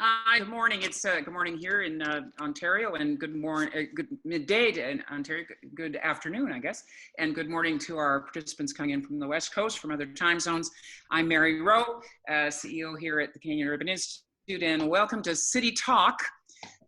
Hi, good morning. It's good morning here in Ontario, and good midday in Ontario. Good afternoon, I guess, and good morning to our participants coming in from the West Coast, from other time zones. I'm Mary Rowe, CEO here at the Canadian Urban Institute, and welcome to City Talk.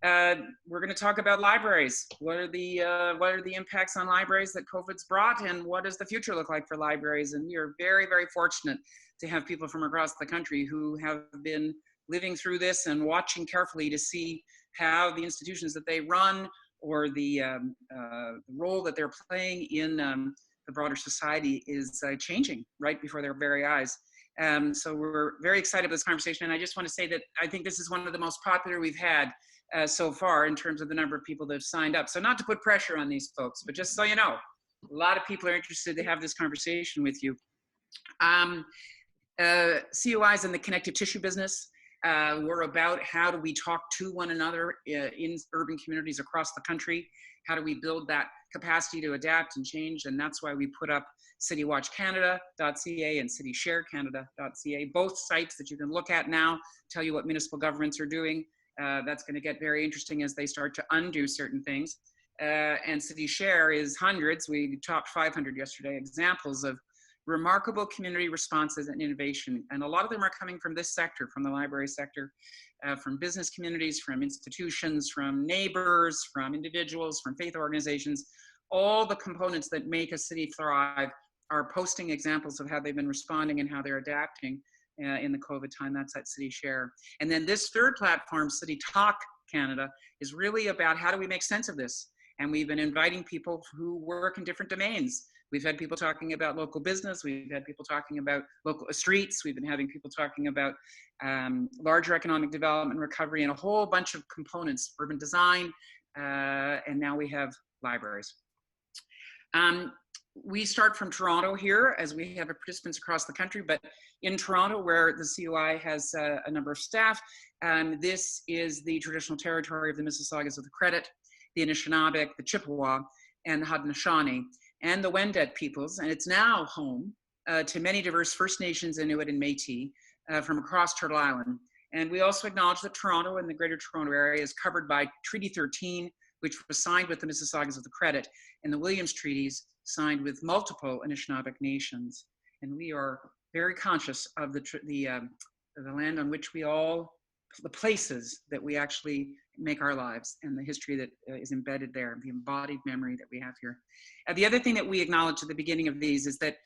We're going to talk about libraries. What are the impacts on libraries that COVID's brought, and what does the future look like for libraries? And we are very, very fortunate to have people from across the country who have been living through this and watching carefully to see how the institutions that they run or the role that they're playing in the broader society is changing right before their very eyes. So we're very excited about this conversation, and I just want to say that I think this is one of the most popular we've had so far in terms of the number of people that have signed up. So not to put pressure on these folks, but just so you know, a lot of people are interested to have this conversation with you. COIs in the connective tissue business. We're about how do we talk to one another in urban communities across the country? How do we build that capacity to adapt and change? And that's why we put up citywatchcanada.ca and citysharecanada.ca, both sites that you can look at now, tell you what municipal governments are doing. That's going to get very interesting as they start to undo certain things. And City Share is hundreds. We topped 500 yesterday, examples of remarkable community responses and innovation. And a lot of them are coming from this sector, from the library sector, from business communities, from institutions, from neighbors, from individuals, from faith organizations. All the components that make a city thrive are posting examples of how they've been responding and how they're adapting in the COVID time. That's at City Share. And then this third platform, City Talk Canada, is really about how do we make sense of this? And we've been inviting people who work in different domains. We've had people talking about local business. We've had people talking about local streets. We've been having people talking about larger economic development, recovery, and a whole bunch of components, urban design, and now we have libraries. We start from Toronto here, as we have participants across the country, but in Toronto, where the COI has a number of staff, this is the traditional territory of the Mississaugas of the Credit, the Anishinaabe, the Chippewa, and the Haudenosaunee, and the Wendat peoples, and it's now home to many diverse First Nations, Inuit, and Métis from across Turtle Island. And we also acknowledge that Toronto and the Greater Toronto Area is covered by Treaty 13, which was signed with the Mississaugas of the Credit, and the Williams Treaties signed with multiple Anishinaabe nations. And we are very conscious of the land on which we all, the places that we actually make our lives and the history that is embedded there, the embodied memory that we have here. The other thing that we acknowledge at the beginning of these is that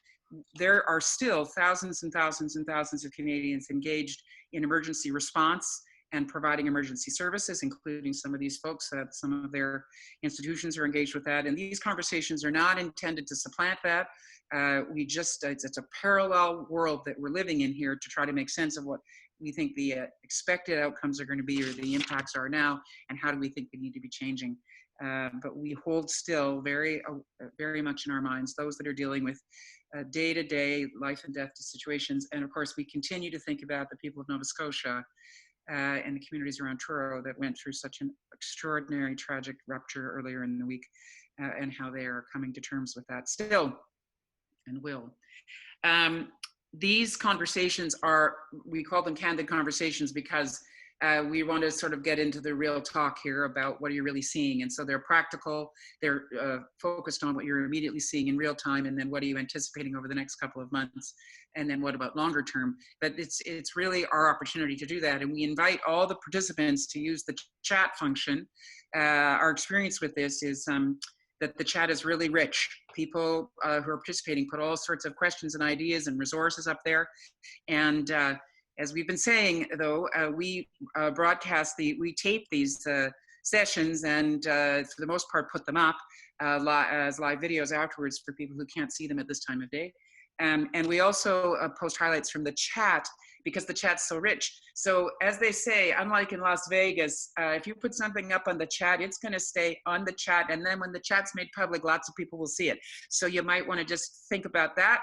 there are still thousands and thousands and thousands of Canadians engaged in emergency response and providing emergency services, including some of these folks. Some of their institutions are engaged with that. And these conversations are not intended to supplant that. It's a parallel world that we're living in here to try to make sense of what we think the expected outcomes are going to be, or the impacts are now, and how do we think they need to be changing. But we hold still very much in our minds those that are dealing with day-to-day life and death situations. And of course, we continue to think about the people of Nova Scotia and the communities around Truro that went through such an extraordinary tragic rupture earlier in the week, and how they are coming to terms with that still, and will. These conversations we call them candid conversations because we want to sort of get into the real talk here about what are you really seeing. And so they're practical, they're focused on what you're immediately seeing in real time, and then what are you anticipating over the next couple of months, and then what about longer term. But it's really our opportunity to do that, and we invite all the participants to use the chat function. Our experience with this is that the chat is really rich. People who are participating put all sorts of questions and ideas and resources up there. And as we've been saying, though, we tape these sessions and for the most part put them up as live videos afterwards for people who can't see them at this time of day. And we also post highlights from the chat because the chat's so rich. So as they say, unlike in Las Vegas, if you put something up on the chat, it's gonna stay on the chat. And then when the chat's made public, lots of people will see it. So you might wanna just think about that.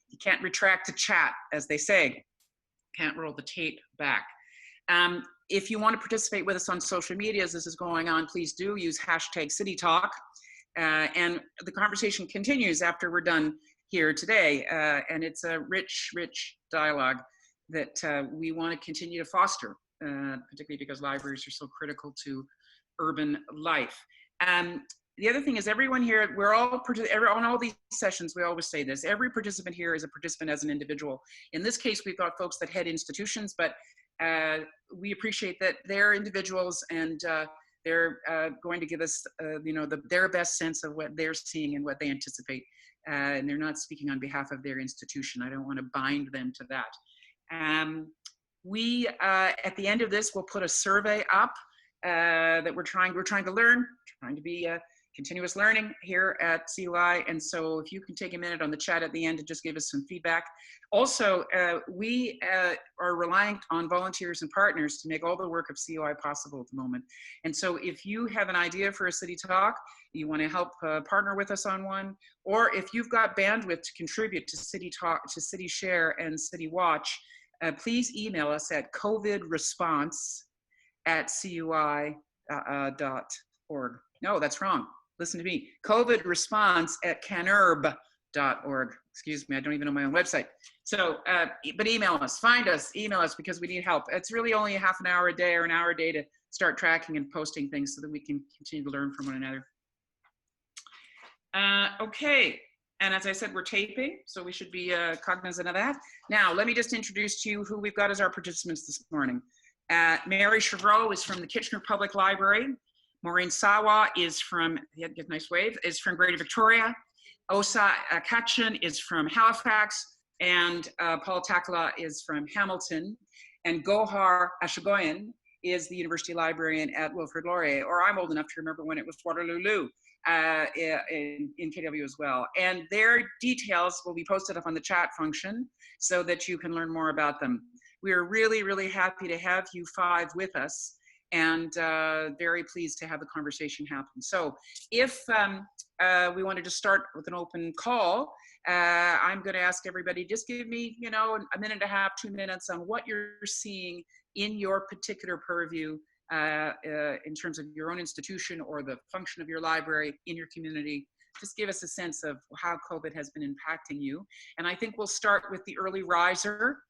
You can't retract a chat, as they say. Can't roll the tape back. If you wanna participate with us on social media as this is going on, please do use #CityTalk. And the conversation continues after we're done here today. And it's a rich, rich dialogue that we want to continue to foster particularly because libraries are so critical to urban life. The other thing is everyone here, we're all, on all these sessions, we always say this, every participant here is a participant as an individual. In this case, we've got folks that head institutions, but we appreciate that they're individuals and they're going to give us, their best sense of what they're seeing and what they anticipate. And they're not speaking on behalf of their institution. I don't want to bind them to that. We, at the end of this, will put a survey up that we're trying to learn, trying to be continuous learning here at CUI. And so if you can take a minute on the chat at the end to just give us some feedback. Also, we are reliant on volunteers and partners to make all the work of CUI possible at the moment. And so if you have an idea for a city talk, you want to help partner with us on one, or if you've got bandwidth to contribute to City Talk, to City Share and City Watch, please email us at covidresponse@cui.org. No, that's wrong. Listen to me. covidresponse@canurb.org. Excuse me, I don't even know my own website. So, but email us, email us because we need help. It's really only a half an hour a day or an hour a day to start tracking and posting things so that we can continue to learn from one another. Okay, and as I said, we're taping, so we should be cognizant of that. Now, let me just introduce to you who we've got as our participants this morning. Mary Chevreau is from the Kitchener Public Library. Maureen Sawa is from, get a nice wave, is from Greater Victoria. Åsa Kachan is from Halifax, and Paul Takala is from Hamilton. And Gohar Ashoughian is the University Librarian at Wilfrid Laurier, or I'm old enough to remember when it was Waterloo in KW as well. And their details will be posted up on the chat function so that you can learn more about them. We are really, really happy to have you five with us, and very pleased to have the conversation happen. So if we wanted to start with an open call, I'm going to ask everybody, just give me, a minute and a half, 2 minutes on what you're seeing in your particular purview in terms of your own institution or the function of your library in your community. Just give us a sense of how COVID has been impacting you. And I think we'll start with the early riser.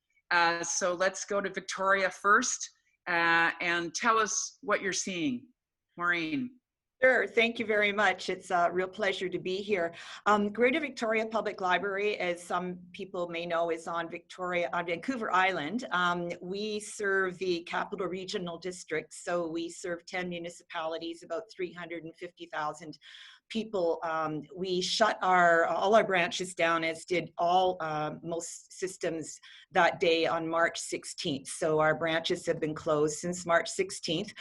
So let's go to Victoria first. And tell us what you're seeing. Maureen. Sure, thank you very much. It's a real pleasure to be here. Greater Victoria Public Library, as some people may know, is on Vancouver Island. We serve the Capital Regional District, so we serve 10 municipalities, about 350,000 people. We shut all our branches down, as did most systems that day on March 16th. So our branches have been closed since March 16th.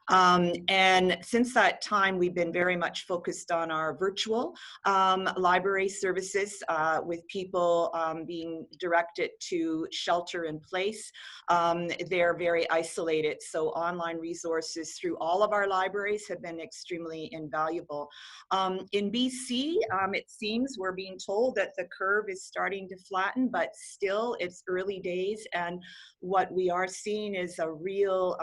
And since that time, we've been very much focused on our virtual library services with people being directed to shelter in place. They're very isolated. So online resources through all of our libraries have been extremely invaluable. In BC, it seems we're being told that the curve is starting to flatten, but still it's early days. And what we are seeing is a real,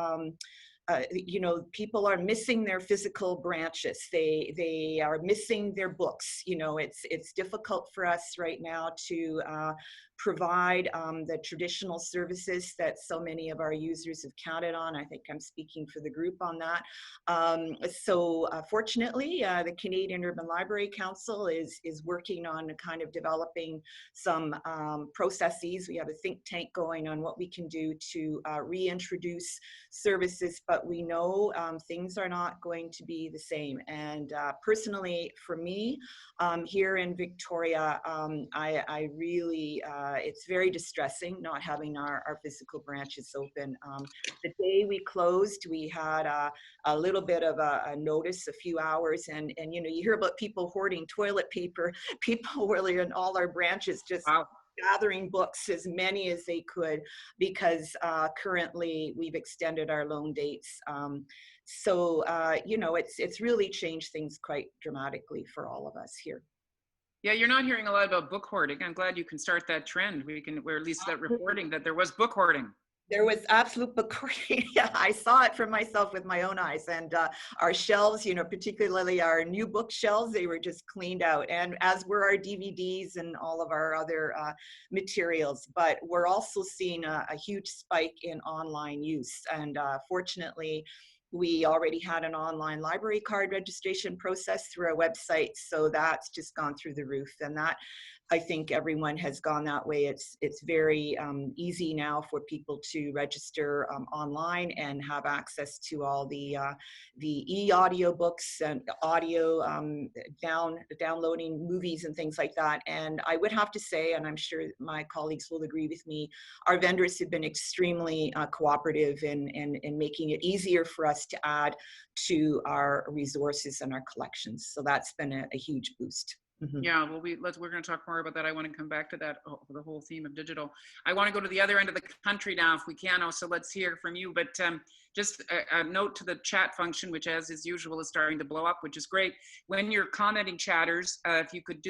people are missing their physical branches. They are missing their books. It's difficult for us right now to provide the traditional services that so many of our users have counted on. I think I'm speaking for the group on that. Fortunately, the Canadian Urban Library Council is working on kind of developing some processes. We have a think tank going on what we can do to reintroduce services, but we know things are not going to be the same. And personally, for me, here in Victoria, I really, it's very distressing not having our physical branches open. The day we closed, we had a little bit of a notice, a few hours, and you hear about people hoarding toilet paper. People really in all our branches just gathering books, as many as they could, because currently we've extended our loan dates. It's really changed things quite dramatically for all of us here. Yeah, you're not hearing a lot about book hoarding. I'm glad you can start that trend. We're at least that reporting that there was book hoarding. There was absolute book hoarding. Yeah, I saw it for myself with my own eyes. And our shelves, you know, particularly our new bookshelves, they were just cleaned out. And as were our DVDs and all of our other materials. But we're also seeing a huge spike in online use. And fortunately, we already had an online library card registration process through our website. So that's just gone through the roof. And that, I think everyone has gone that way. It's very easy now for people to register online and have access to all the e-audio books and audio downloading movies and things like that. And I would have to say, and I'm sure my colleagues will agree with me, our vendors have been extremely cooperative in making it easier for us to add to our resources and our collections. So that's been a huge boost. Mm-hmm. Yeah, well, we're going to talk more about that. I want to come back to that, the whole theme of digital. I want to go to the other end of the country now, if we can. So let's hear from you. But just a note to the chat function, which, as is usual, is starting to blow up, which is great. When you're commenting, chatters, if you could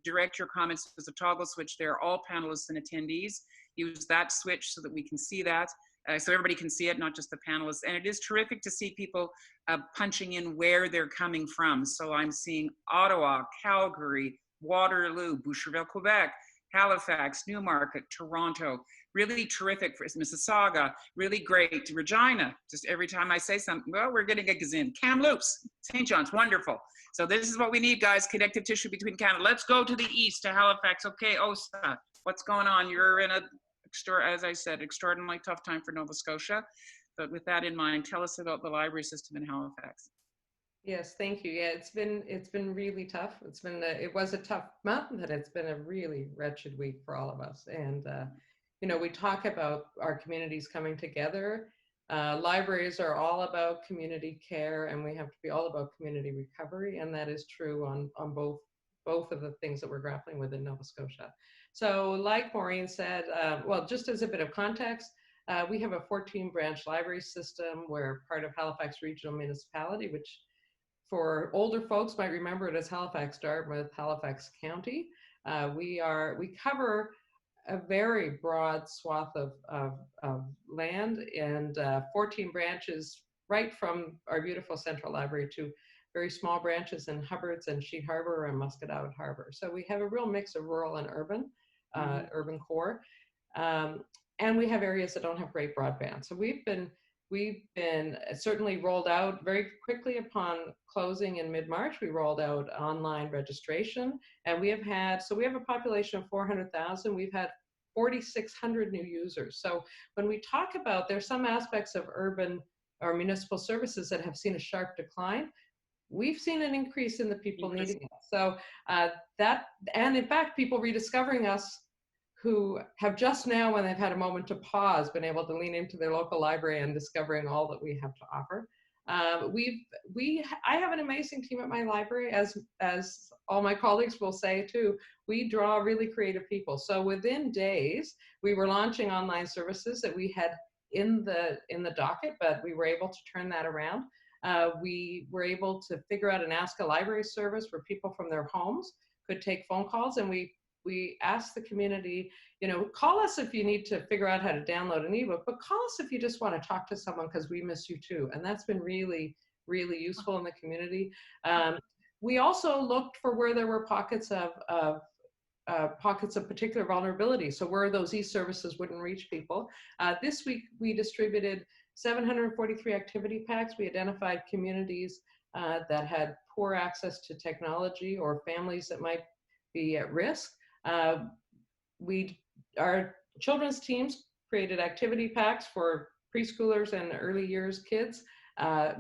direct your comments as a toggle switch, they're all panelists and attendees. Use that switch so that we can see that. So everybody can see it, not just the panelists. And it is terrific to see people punching in where they're coming from. So I'm seeing Ottawa, Calgary, Waterloo, Boucherville, Quebec, Halifax, Newmarket, Toronto. Really terrific for Mississauga. Really great. Regina, just every time I say something, well, we're getting a gazin. Kamloops, St. John's, wonderful. So this is what we need, guys, connective tissue between Canada. Let's go to the east, to Halifax. Okay, Åsa, what's going on? You're in as I said, extraordinarily tough time for Nova Scotia. But with that in mind, tell us about the library system in Halifax. Yes, thank you. Yeah, it's been really tough. It was a tough month, but it's been a really wretched week for all of us. And you know, we talk about our communities coming together. Libraries are all about community care, and we have to be all about community recovery, and that is true on both of the things that we're grappling with in Nova Scotia. So like Maureen said, well, just as a bit of context, we have a 14-branch library system. We're part of Halifax Regional Municipality, which for older folks might remember it as Halifax Dartmouth, Halifax County. We cover a very broad swath of land, and 14 branches right from our beautiful central library to very small branches in Hubbards and Sheet Harbour and Muscatowd Harbour. So we have a real mix of rural and urban, urban core. And we have areas that don't have great broadband. So we've been certainly rolled out very quickly upon closing in mid-March. We rolled out online registration, and we have a population of 400,000. We've had 4,600 new users. So when we talk about, there's some aspects of urban or municipal services that have seen a sharp decline. We've seen an increase in the people needing it. So and in fact, people rediscovering us who have just now, when they've had a moment to pause, been able to lean into their local library and discovering all that we have to offer. I have an amazing team at my library, as all my colleagues will say too. We draw really creative people. So within days, we were launching online services that we had in the docket, but we were able to turn that around. We were able to figure out an Ask a Library service where people from their homes could take phone calls, and we asked the community, you know, call us if you need to figure out how to download an ebook, but call us if you just want to talk to someone because we miss you too. And that's been really, really useful in the community. We also looked for where there were pockets of particular vulnerability. So where those e-services wouldn't reach people. This week we distributed 743 activity packs. We identified communities that had poor access to technology or families that might be at risk. Our children's teams created activity packs for preschoolers and early years kids.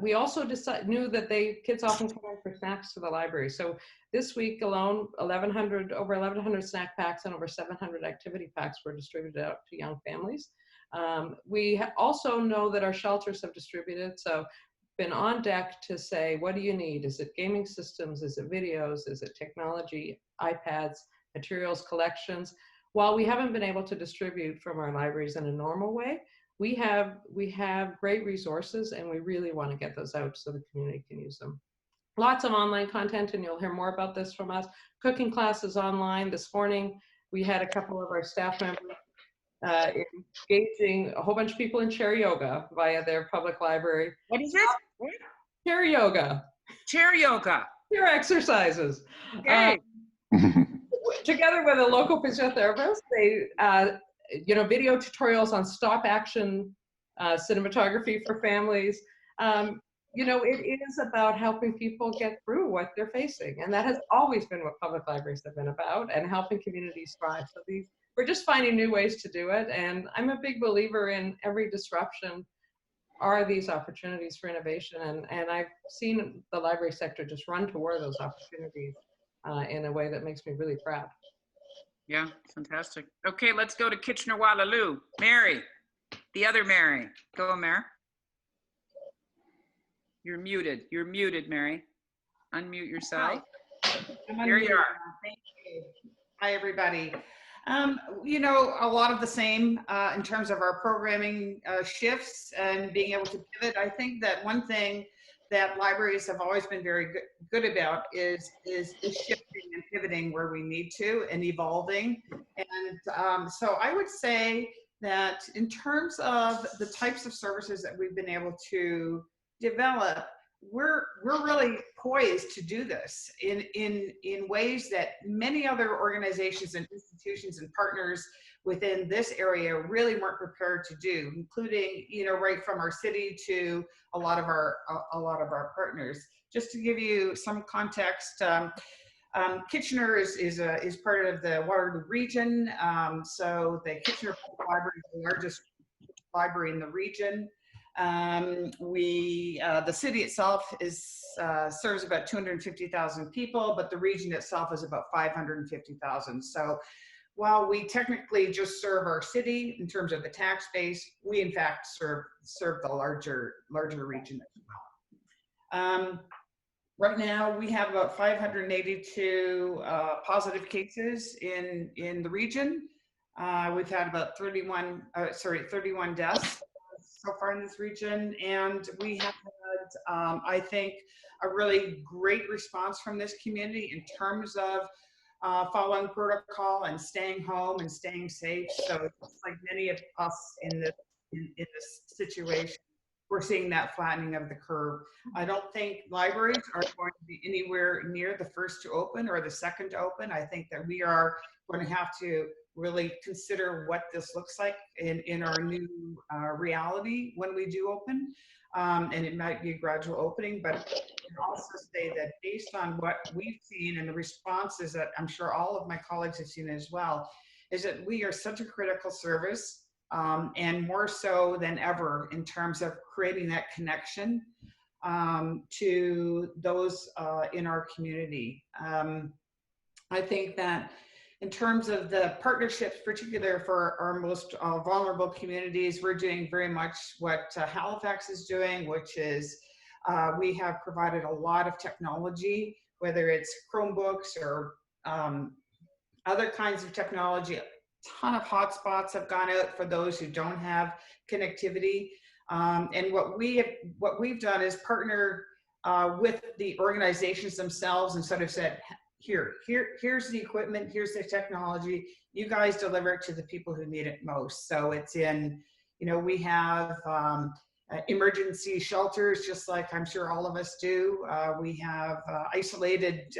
We also knew that kids often come in for snacks to the library. So this week alone, over 1,100 snack packs and over 700 activity packs were distributed out to young families. We also know that our shelters have distributed, so been on deck to say, what do you need? Is it gaming systems? Is it videos? Is it technology, iPads, materials, collections? While we haven't been able to distribute from our libraries in a normal way, we have great resources, and we really want to get those out so the community can use them. Lots of online content, and you'll hear more about this from us. Cooking classes online. This morning, we had a couple of our staff members engaging a whole bunch of people in chair yoga via their public library. What is it? What? Chair yoga. Chair yoga. Chair exercises. Okay. Together with a local physiotherapist, they, video tutorials on stop action cinematography for families. It is about helping people get through what they're facing. And that has always been what public libraries have been about, and helping communities thrive. So we're just finding new ways to do it. And I'm a big believer in every disruption are these opportunities for innovation. And I've seen the library sector just run toward those opportunities in a way that makes me really proud. Yeah, fantastic. Okay, let's go to Kitchener-Waterloo. Mary, the other Mary. Go, Mary. You're muted. You're muted, Mary. Unmute yourself. Hi. Here you are. Thank you. Hi, everybody. A lot of the same in terms of our programming shifts and being able to pivot. I think that one thing that libraries have always been very good about is shifting and pivoting where we need to and evolving. And so I would say that in terms of the types of services that we've been able to develop, we're really poised to do this in ways that many other organizations and institutions and partners within this area really weren't prepared to do, including, right from our city to a lot of our partners. Just to give you some context, Kitchener is part of the Waterloo region. So the Kitchener Public Library is the largest library in the region. The city itself serves about 250,000 people, but the region itself is about 550,000. So while we technically just serve our city in terms of the tax base, we in fact serve the larger region as well. Right now we have about 582 positive cases in the region. We've had about 31 deaths so far in this region, and we have had, I think, a really great response from this community in terms of following protocol and staying home and staying safe. So just like many of us in this situation, we're seeing that flattening of the curve. I don't think libraries are going to be anywhere near the first to open or the second to open. I think that we are going to have to really consider what this looks like in our new reality when we do open. And it might be a gradual opening, but I can also say that based on what we've seen and the responses that I'm sure all of my colleagues have seen as well, is that we are such a critical service, and more so than ever in terms of creating that connection to those in our community. I think that in terms of the partnerships, particularly for our most vulnerable communities, we're doing very much what Halifax is doing, which is we have provided a lot of technology, whether it's Chromebooks or other kinds of technology. A ton of hotspots have gone out for those who don't have connectivity. And what we've done is partner with the organizations themselves and sort of said, here's the equipment, here's the technology, you guys deliver it to the people who need it most. So it's in, we have emergency shelters, just like I'm sure all of us do. We have isolated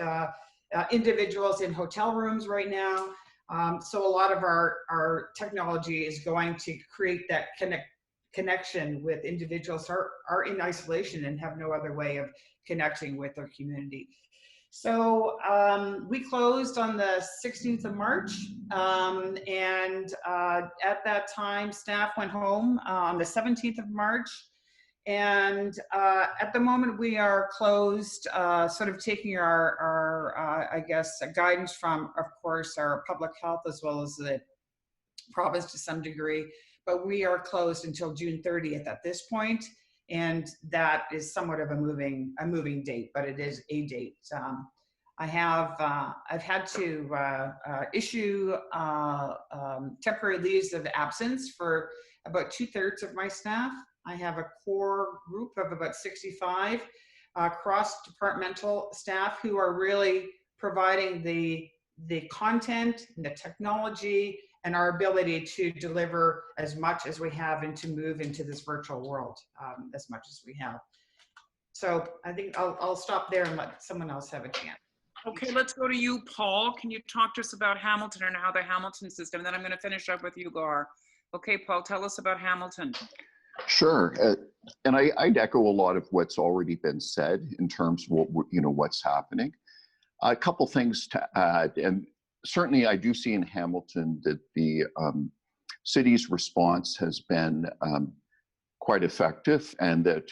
individuals in hotel rooms right now. So a lot of our technology is going to create that connection with individuals who are in isolation and have no other way of connecting with their community. So we closed on the 16th of March, and at that time, staff went home on the 17th of March. And at the moment, we are closed, sort of taking our I guess, guidance from, of course, our public health as well as the province to some degree. But we are closed until June 30th at this point. And that is somewhat of a moving date, but it is a date. I've had to issue temporary leaves of absence for about 2/3 of my staff. I have a core group of about 65 cross-departmental staff who are really providing the content and the technology and our ability to deliver as much as we have and to move into this virtual world as much as we have. So I think I'll stop there and let someone else have a chance. Okay, let's go to you, Paul. Can you talk to us about Hamilton and how the Hamilton system, and then I'm going to finish up with you, Gohar. Okay, Paul, tell us about Hamilton. Sure, and I'd echo a lot of what's already been said in terms of what's happening. A couple things to add, and certainly I do see in Hamilton that the city's response has been quite effective, and that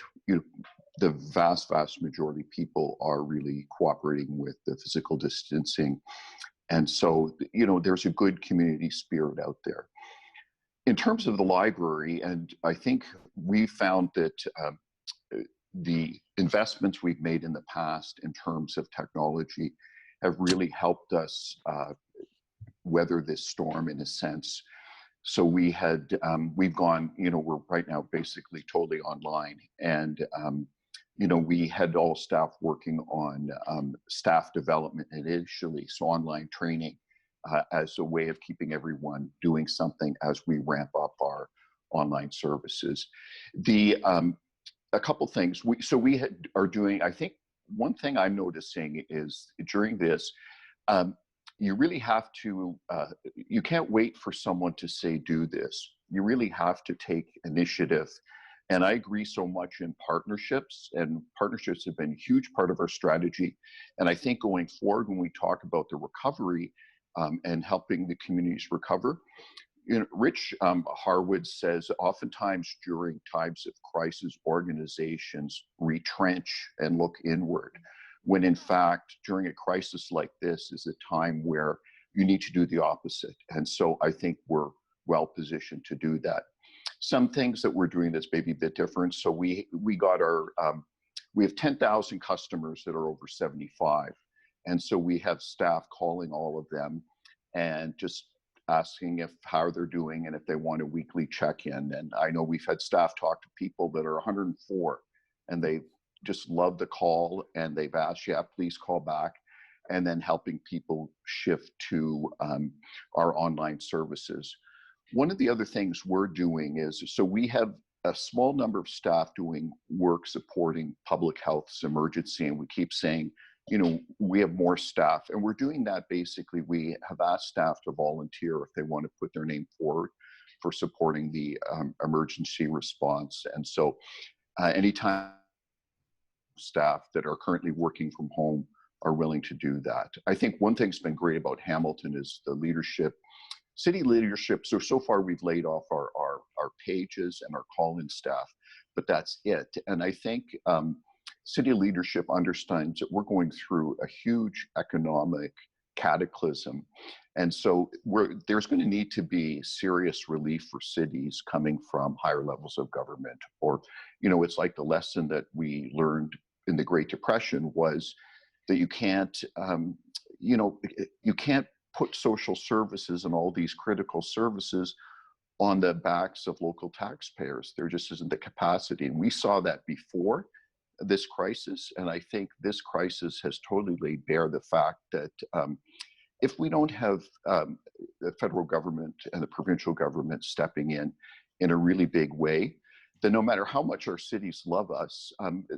the vast majority of people are really cooperating with the physical distancing, and so there's a good community spirit out there. In terms of the library, and I think we found that the investments we've made in the past in terms of technology have really helped us weather this storm in a sense. So we've gone, we're right now basically totally online, and we had all staff working on staff development initially, so online training as a way of keeping everyone doing something as we ramp up our online services. A couple things. We are doing, I think one thing I'm noticing is during this, you really have to, you can't wait for someone to say, do this. You really have to take initiative. And I agree so much in partnerships, and partnerships have been a huge part of our strategy. And I think going forward, when we talk about the recovery and helping the communities recover, Rich Harwood says oftentimes during times of crisis, organizations retrench and look inward, when in fact, during a crisis like this is a time where you need to do the opposite. And so I think we're well positioned to do that. Some things that we're doing that's maybe a bit different. So we have 10,000 customers that are over 75. And so we have staff calling all of them and just asking how they're doing and if they want a weekly check-in. And I know we've had staff talk to people that are 104 and they just love the call, and they've asked, yeah, please call back, and then helping people shift to our online services. One of the other things we're doing is, so we have a small number of staff doing work supporting public health's emergency, and we keep saying, we have more staff, and we're doing that. Basically, we have asked staff to volunteer if they want to put their name forward for supporting the emergency response. And so anytime staff that are currently working from home are willing to do that. I think one thing's been great about Hamilton is the leadership, city leadership. So far we've laid off our pages and our call-in staff, but that's it. And I think city leadership understands that we're going through a huge economic cataclysm. And so there's going to need to be serious relief for cities coming from higher levels of government. Or, it's like the lesson that we learned in the Great Depression was that you can't put social services and all these critical services on the backs of local taxpayers. There just isn't the capacity. And we saw that before this crisis. And I think this crisis has totally laid bare the fact that if we don't have the federal government and the provincial government stepping in a really big way, then no matter how much our cities love us,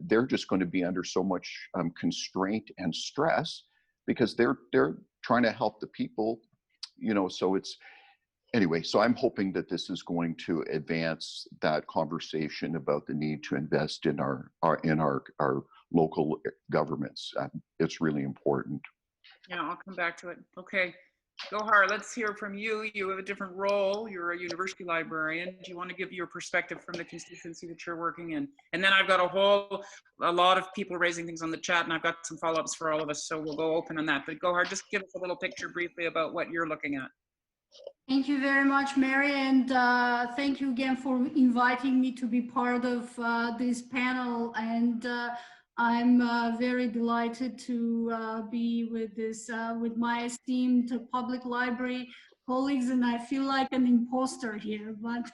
they're just going to be under so much constraint and stress because they're trying to help the people, so it's, anyway, so I'm hoping that this is going to advance that conversation about the need to invest in our local governments. It's really important. Yeah, I'll come back to it. Okay, Gohar, let's hear from you. You have a different role. You're a university librarian. Do you want to give your perspective from the constituency that you're working in? And then I've got a lot of people raising things on the chat, and I've got some follow-ups for all of us, so we'll go open on that. But Gohar, just give us a little picture briefly about what you're looking at. Thank you very much, Mary, and thank you again for inviting me to be part of this panel. And I'm very delighted to be with my esteemed public library colleagues, and I feel like an imposter here, but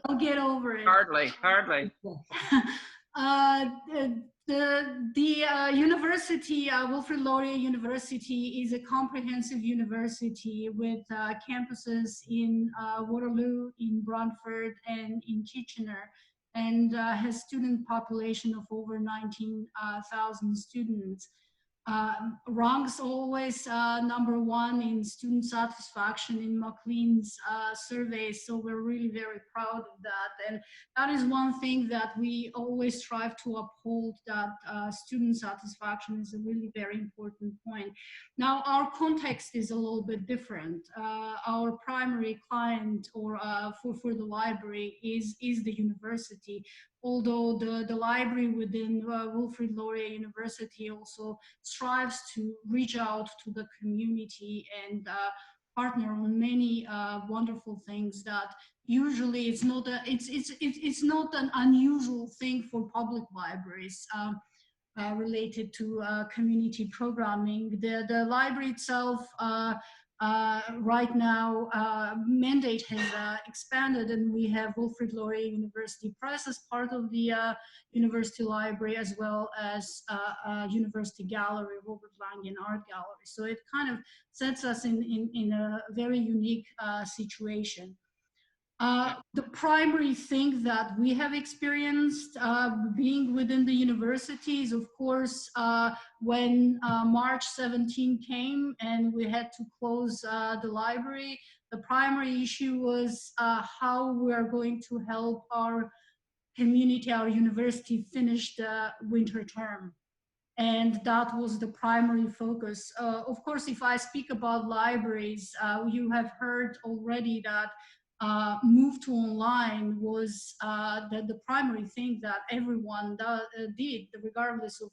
I'll get over it. Hardly. The university, Wilfrid Laurier University, is a comprehensive university with campuses in Waterloo, in Brantford, and in Kitchener, and has student population of over 19,000 students. Ranks always #1 in student satisfaction in Maclean's survey, so we're really very proud of that. And that is one thing that we always strive to uphold, that student satisfaction is a really very important point. Now, our context is a little bit different. Our primary client, or for the library, is the university, although the library within Wilfrid Laurier University also strives to reach out to the community and partner on many wonderful things that usually it's not an unusual thing for public libraries related to community programming. The library itself right now mandate has expanded, and we have Wilfrid Laurier University Press as part of the university library, as well as University Gallery, Robert Langen Art Gallery. So it kind of sets us in a very unique situation. The primary thing that we have experienced being within the university is, of course, when March 17 came and we had to close the library, the primary issue was how we're going to help our community, our university, finish the winter term. And that was the primary focus. Of course, if I speak about libraries, you have heard already that move to online was the primary thing that everyone did, regardless of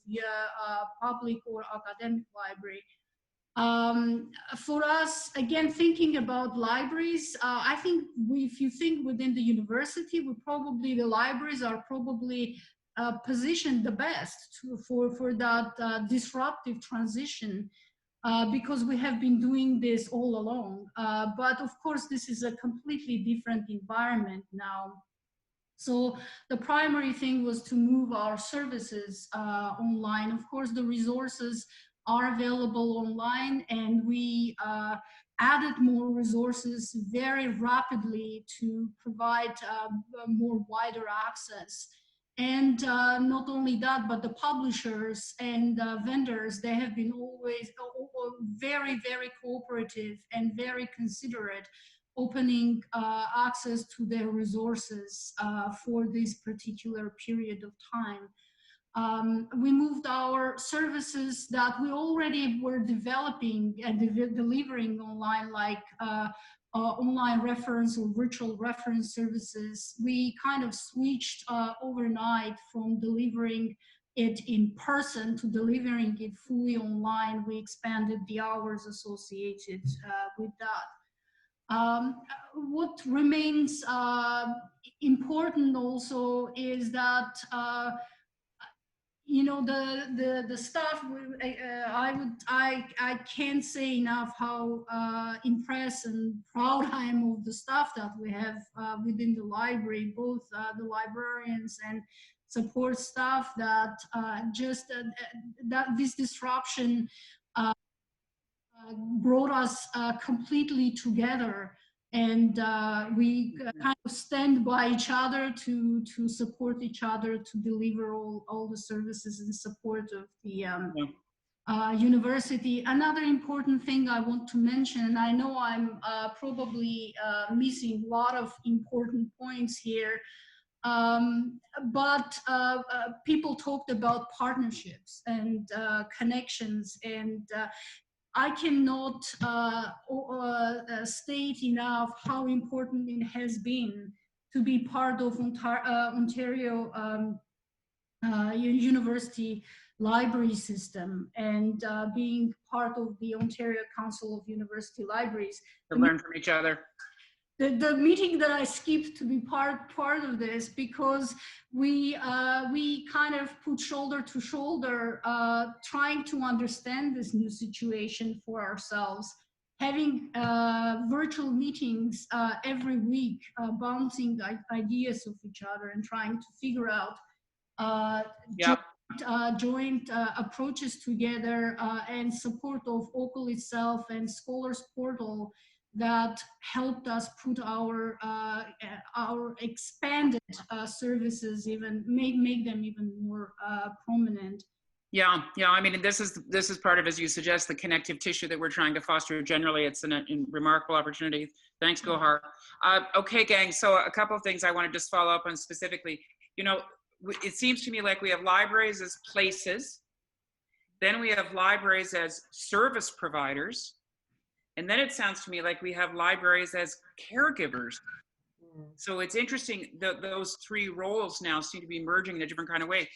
public or academic library. For us, again, thinking about libraries, I think if you think within the university, the libraries are probably positioned the best for that disruptive transition. Because we have been doing this all along. But of course, this is a completely different environment now. So the primary thing was to move our services online. Of course, the resources are available online, and we added more resources very rapidly to provide more wider access. And not only that, but the publishers and vendors, they have been always very, very cooperative and very considerate, opening access to their resources for this particular period of time. We moved our services that we already were developing and delivering online, like online reference or virtual reference services. We kind of switched overnight from delivering it in person to delivering it fully online. We expanded the hours associated with that. What remains important also is that the staff. I can't say enough how impressed and proud I am of the staff that we have within the library, both the librarians and support staff. That that this disruption brought us completely together. And we kind of stand by each other to support each other to deliver all the services in support of the university. Another important thing I want to mention, and I know I'm probably missing a lot of important points here, but people talked about partnerships and connections, and I cannot state enough how important it has been to be part of Ontario University library system, and being part of the Ontario Council of University Libraries. To learn from each other. The meeting that I skipped to be part of this, because we kind of put shoulder to shoulder, trying to understand this new situation for ourselves, having virtual meetings every week, bouncing ideas of each other and trying to figure out Yep. joint approaches together and support of OCL itself and Scholars Portal that helped us put our expanded services make them even more prominent. Yeah, I mean, this is part of, as you suggest, the connective tissue that we're trying to foster generally. It's a remarkable opportunity. Thanks, Gohar. Okay, gang, so a couple of things I want to just follow up on specifically. You know, it seems to me like we have libraries as places, then we have libraries as service providers, and then it sounds to me like we have libraries as caregivers. So it's interesting that those three roles now seem to be merging in a different kind of way.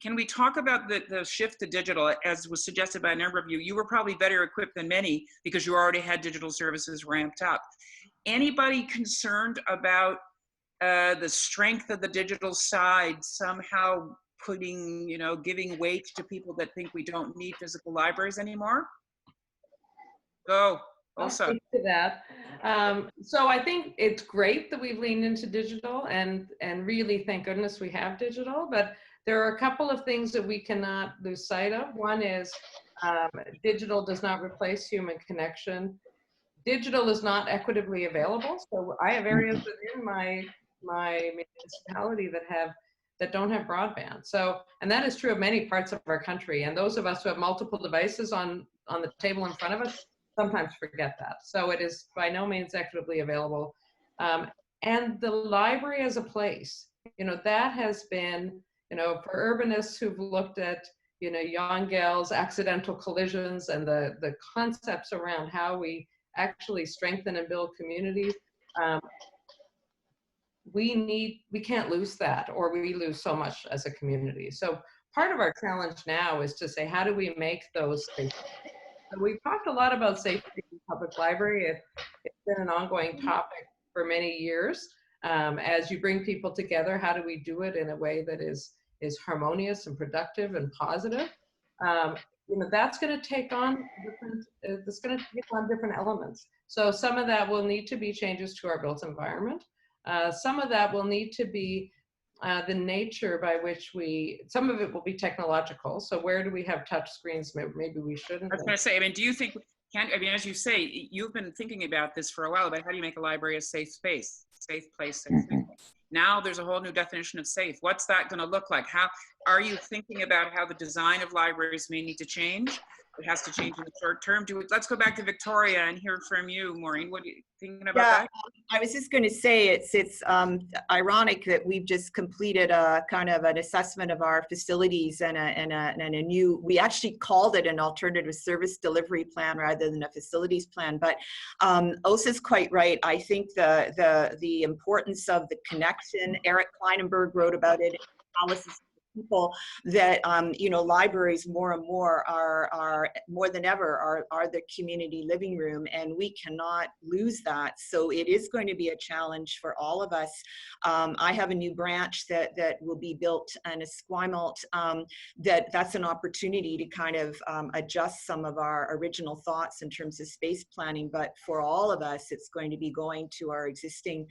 Can we talk about the shift to digital, as was suggested by a number of you? You were probably better equipped than many because you already had digital services ramped up. Anybody concerned about the strength of the digital side somehow putting, you know, giving weight to people that think we don't need physical libraries anymore? Go, Åsa. I'll speak to that. So I think it's great that we've leaned into digital, and really thank goodness we have digital, but there are a couple of things that we cannot lose sight of. One is digital does not replace human connection. Digital is not equitably available. So I have areas within my municipality that don't have broadband. So, and that is true of many parts of our country. And those of us who have multiple devices on the table in front of us sometimes forget that. So it is by no means equitably available. And the library as a place, you know, that has been, you know, for urbanists who've looked at, you know, Yongel's accidental collisions and the concepts around how we actually strengthen and build communities, we can't lose that, or we lose so much as a community. So part of our challenge now is to say, how do we make those spaces? So we've talked a lot about safety in public library. It's been an ongoing topic for many years. As you bring people together, how do we do it in a way that is harmonious and productive and positive? You know, that's going to take on different elements. So some of that will need to be changes to our built environment. Some of that will need to be the nature by which some of it will be technological. So where do we have touch screens? Maybe we shouldn't. I was going to say, I mean, do you think, as you say, you've been thinking about this for a while, about how do you make a library a safe space, safe place, safe space? Now there's a whole new definition of safe. What's that going to look like? How are you thinking about how the design of libraries may need to change? It has to change in the short term. Let's go back to Victoria and hear from you, Maureen. What are you thinking about that? I was just going to say it's ironic that we've just completed a kind of an assessment of our facilities and a new, we actually called it an alternative service delivery plan rather than a facilities plan. But Åsa's quite right. I think the importance of the connection, Eric Kleinenberg wrote about it in Analysis People, that you know, libraries more and more are more than ever are the community living room, and we cannot lose that. So it is going to be a challenge for all of us. I have a new branch that will be built in Esquimalt. That's an opportunity to kind of adjust some of our original thoughts in terms of space planning. But for all of us, it's going to be going to our existing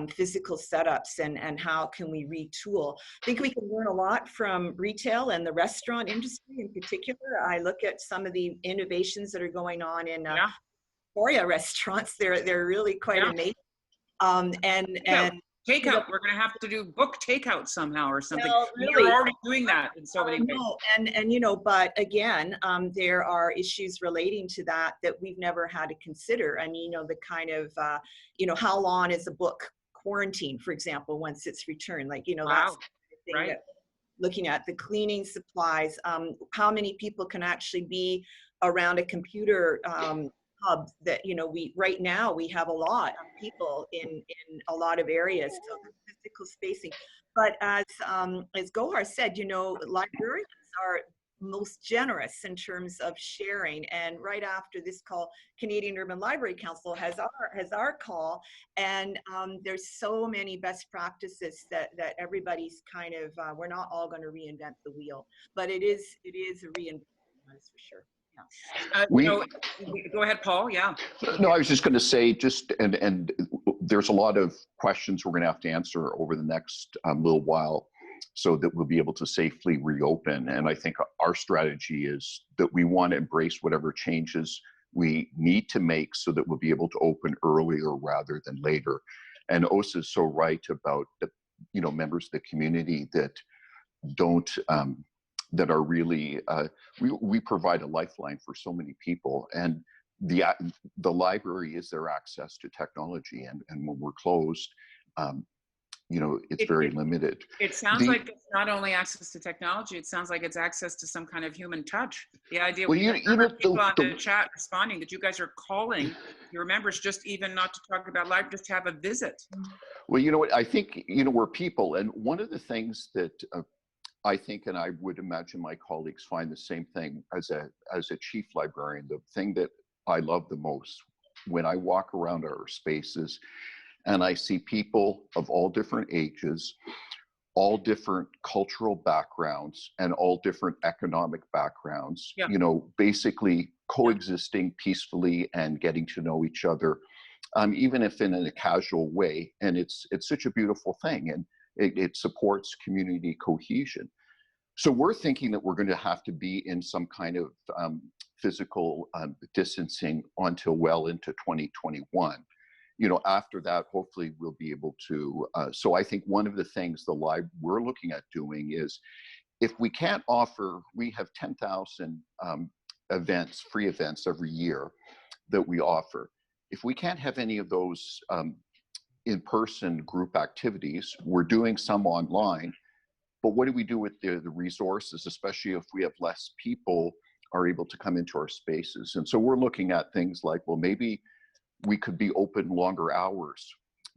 physical setups and how can we retool. I think we can learn a lot from retail and the restaurant industry in particular. I look at some of the innovations that are going on in Victoria restaurants. They're really quite amazing. And takeout, we're going to have to do book takeout somehow or something. Well, really, you're already doing that in so many ways. And you know, but again, there are issues relating to that we've never had to consider. I mean, you know, the kind of, you know, how long is a book quarantine, for example, once it's returned? Like, you know, that's the thing right. that looking at the cleaning supplies, how many people can actually be around a computer hub that, you know, right now we have a lot of people in a lot of areas, so physical spacing. But as Gohar said, you know, librarians are most generous in terms of sharing, and right after this call, Canadian Urban Library Council has our call, and there's so many best practices that everybody's kind of we're not all going to reinvent the wheel, but it is a reinvention, that's for sure. You know, go ahead, Paul. Yeah. No, I was just going to say, and there's a lot of questions we're going to have to answer over the next little while. so that we'll be able to safely reopen. And I think our strategy is that we want to embrace whatever changes we need to make so that we'll be able to open earlier rather than later. And Åsa is so right about the, you know, members of the community that don't, that are really, we provide a lifeline for so many people. And the library is their access to technology. And when we're closed, you know, it's very limited. It sounds like it's not only access to technology, it sounds like it's access to some kind of human touch. The idea well, people on the chat responding that you guys are calling your members just even not to talk about life, just to have a visit. Well, you know what, I think, you know, we're people. And one of the things that I think, and I would imagine my colleagues find the same thing as a chief librarian, the thing that I love the most when I walk around our spaces and I see people of all different ages, all different cultural backgrounds, and all different economic backgrounds, yeah, you know, basically coexisting peacefully and getting to know each other, even if in a casual way. And it's such a beautiful thing, and it supports community cohesion. So we're thinking that we're going to have to be in some kind of physical distancing until well into 2021. You know, after that, hopefully we'll be able to. So I think one of the things we're looking at doing is, if we can't offer, we have 10,000 events, free events every year that we offer. If we can't have any of those in-person group activities, we're doing some online. But what do we do with the resources, especially if we have less people are able to come into our spaces? And so we're looking at things like, well, maybe we could be open longer hours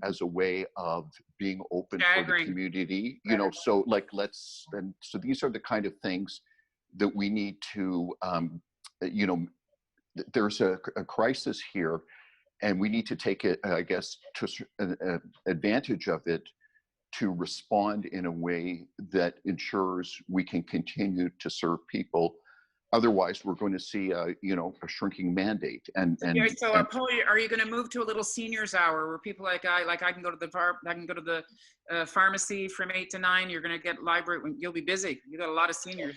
as a way of being open for the community, you know, so like so these are the kind of things that we need to, you know, there's a crisis here, and we need to take it, I guess, to advantage of it to respond in a way that ensures we can continue to serve people. Otherwise, we're going to see you know, a shrinking mandate. And Paul, are you going to move to a little seniors hour where people like I can go to the pharmacy from 8 to 9. You're going to get library when you'll be busy. You got a lot of seniors.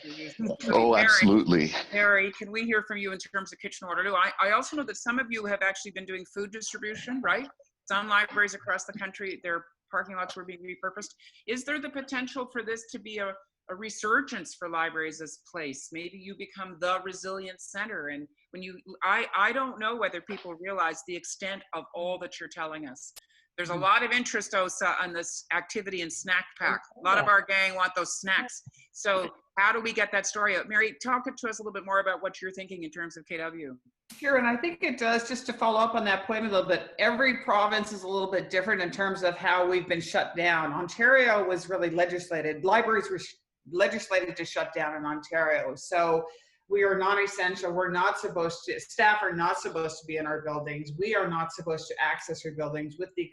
Oh, absolutely. Mary, can we hear from you in terms of Kitchen Waterloo? I also know that some of you have actually been doing food distribution, right? Some libraries across the country, their parking lots were being repurposed. Is there the potential for this to be a resurgence for libraries as place? Maybe you become the resilience center. And when I don't know whether people realize the extent of all that you're telling us. There's a lot of interest, Åsa, on this activity and snack pack. A lot of our gang want those snacks. So how do we get that story out? Mary, talk to us a little bit more about what you're thinking in terms of KW. Sure, and I think it does, just to follow up on that point a little bit, every province is a little bit different in terms of how we've been shut down. Ontario was really legislated. Libraries were legislated to shut down in Ontario. So we are non-essential. We're not supposed to, staff are not supposed to be in our buildings. We are not supposed to access our buildings, with the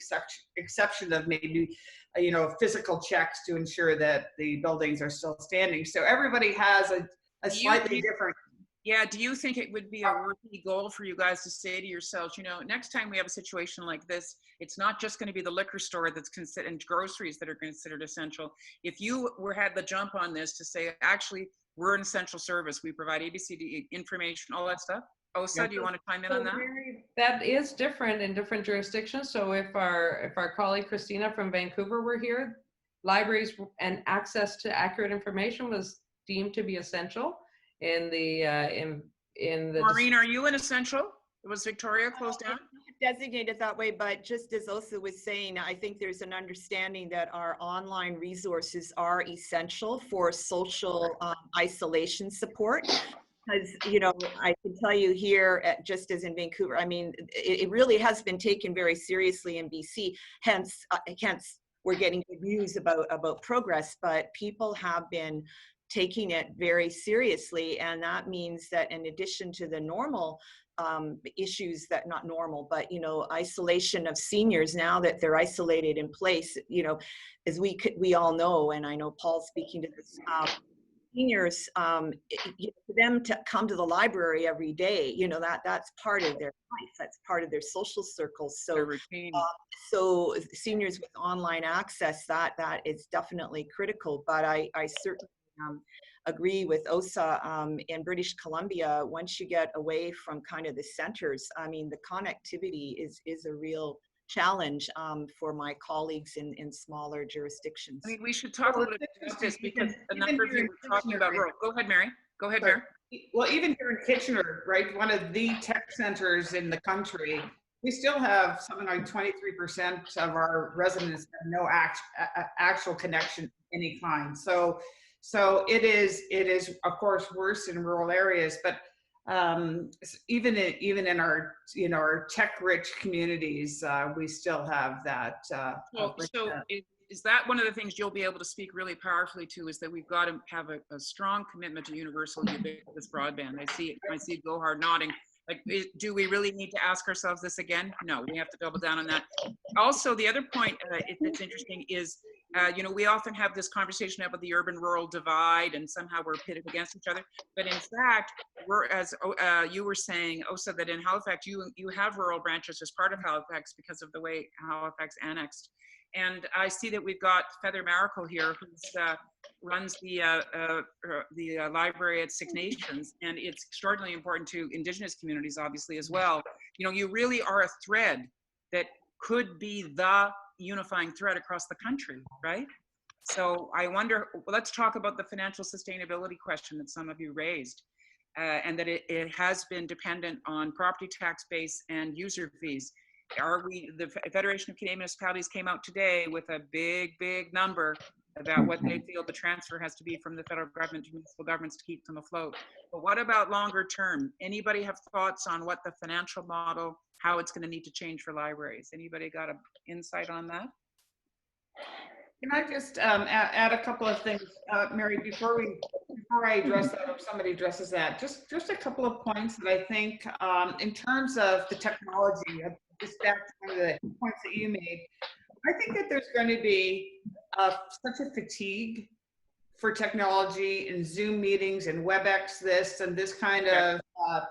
exception of maybe, you know, physical checks to ensure that the buildings are still standing. So everybody has a slightly different. Yeah, do you think it would be a worthy goal for you guys to say to yourselves, you know, next time we have a situation like this, it's not just going to be the liquor store that's considered, and groceries that are considered essential. If you had the jump on this to say, actually, we're an essential service, we provide ABCD information, all that stuff. Åsa, do you want to chime in on that? That is different in different jurisdictions. So if our colleague Christina from Vancouver were here, libraries and access to accurate information was deemed to be essential. In the Maureen, are you an essential? Was Victoria closed down? Designated that way, but just as Åsa was saying, I think there's an understanding that our online resources are essential for social isolation support. Because, you know, I can tell you here, just as in Vancouver, I mean, it really has been taken very seriously in BC. Hence, we're getting good news about progress, but people have been taking it very seriously. And that means that in addition to the normal issues that, not normal, but, you know, isolation of seniors, now that they're isolated in place, you know, as we all know, and I know Paul's speaking to this, seniors, for them to come to the library every day, that's part of their life. That's part of their social circles. So, routine. So seniors with online access, that is definitely critical. But I certainly agree with Åsa. In British Columbia, once you get away from kind of the centers, I mean, the connectivity is a real challenge for my colleagues in smaller jurisdictions. I mean, we should talk a little bit about this because a number of you were talking about rural. Go ahead, Mary. Go ahead, Mary. Well, even here in Kitchener, right, one of the tech centers in the country, we still have something like 23% of our residents have no actual connection of any kind. So it is of course worse in rural areas, but even in our our tech-rich communities, we still have that. Is that one of the things you'll be able to speak really powerfully to? Is that we've got to have a strong commitment to universal ubiquitous broadband. I see Gohar nodding. Like, do we really need to ask ourselves this again? No, we have to double down on that. Also, the other point that's interesting is, we often have this conversation about the urban-rural divide, and somehow we're pitted against each other. But in fact, as you were saying, Åsa, that in Halifax, you have rural branches as part of Halifax because of the way Halifax annexed. And I see that we've got Feather Maracle here, who runs the library at Six Nations, and it's extraordinarily important to Indigenous communities, obviously, as well. You really are a thread that could be the unifying thread across the country, right? So I wonder, let's talk about the financial sustainability question that some of you raised, and that it has been dependent on property tax base and user fees. The Federation of Canadian Municipalities came out today with a big number about what they feel the transfer has to be from the federal government to municipal governments to keep them afloat. But what about longer term? Anybody have thoughts on what the financial model, how it's going to need to change for libraries? Anybody got an insight on that? Can I just add a couple of things, Mary, before I address that, or somebody addresses that? Just a couple of points that I think, in terms of the technology, just back to one of the points that you made. I think that there's going to be such a fatigue for technology and Zoom meetings and WebEx this and this kind of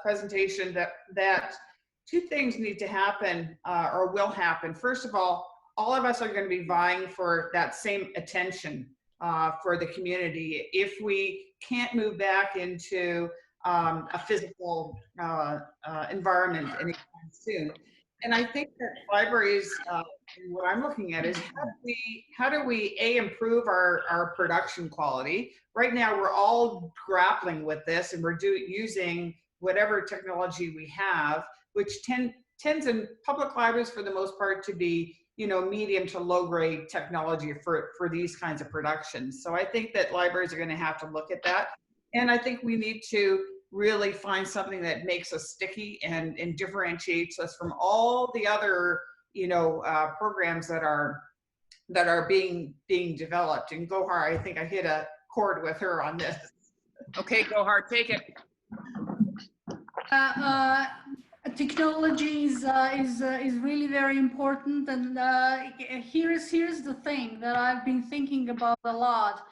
presentation that two things need to happen or will happen. First of all of us are going to be vying for that same attention for the community. If we can't move back into a physical environment anytime soon. And I think that libraries, what I'm looking at is how do we improve our production quality? Right now, we're all grappling with this, and we're using whatever technology we have, which tends in public libraries for the most part to be medium to low grade technology for these kinds of productions. So I think that libraries are going to have to look at that, and I think we need to really find something that makes us sticky and differentiates us from all the other programs that are being developed. And Gohar, I think I hit a chord with her on this. Okay, Gohar, take it. Technology is really very important, and here's the thing that I've been thinking about a lot.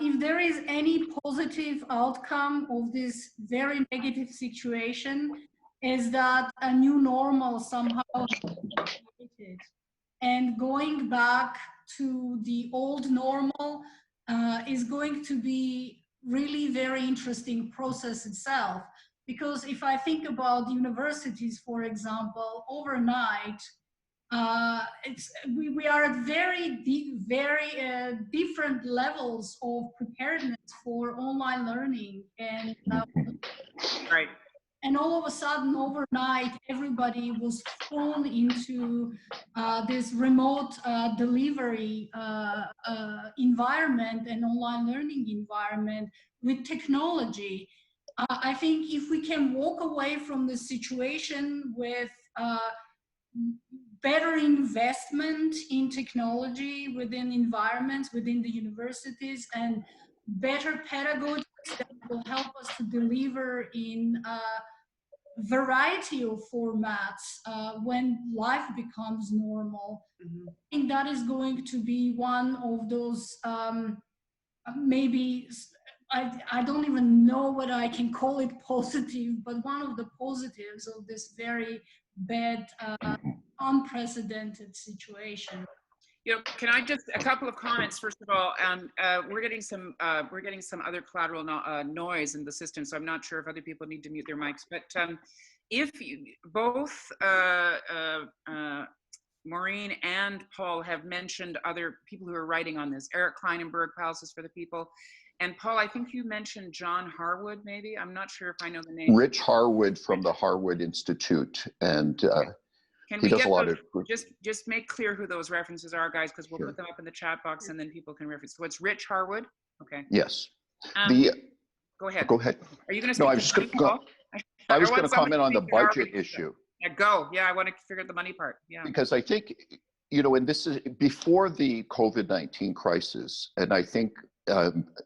If there is any positive outcome of this very negative situation, is that a new normal somehow created, and going back to the old normal is going to be really very interesting process itself. Because if I think about universities, for example, overnight, we are at very different levels of preparedness for online learning, and right. And all of a sudden, overnight, everybody was thrown into this remote delivery environment and online learning environment with technology. I think if we can walk away from the situation with better investment in technology within environments, within the universities, and better pedagogy that will help us to deliver in a variety of formats when life becomes normal. I think that is going to be one of those maybe I don't even know whether I can call it positive, but one of the positives of this very bad, unprecedented situation. You know, can I just, a couple of comments. First of all, we're getting some other collateral noise in the system, so I'm not sure if other people need to mute their mics. But if you, both Maureen and Paul have mentioned other people who are writing on this, Eric Kleinenberg, Palaces for the People, and Paul, I think you mentioned John Harwood, maybe. I'm not sure if I know the name. Rich Harwood from the Harwood Institute, and can he we does get a lot those, of just make clear who those references are, guys, because we'll Sure. put them up in the chat box and then people can reference. So it's Rich Harwood. Okay. Yes. Go ahead. Go ahead. Are you going to speak No, I to was just money, going. Paul? I was want going to somebody comment on the speak to our budget research. issue. Yeah, go. Yeah, I want to figure out the money part. Yeah. Because I think, you know, and this is before the COVID-19 crisis, and I think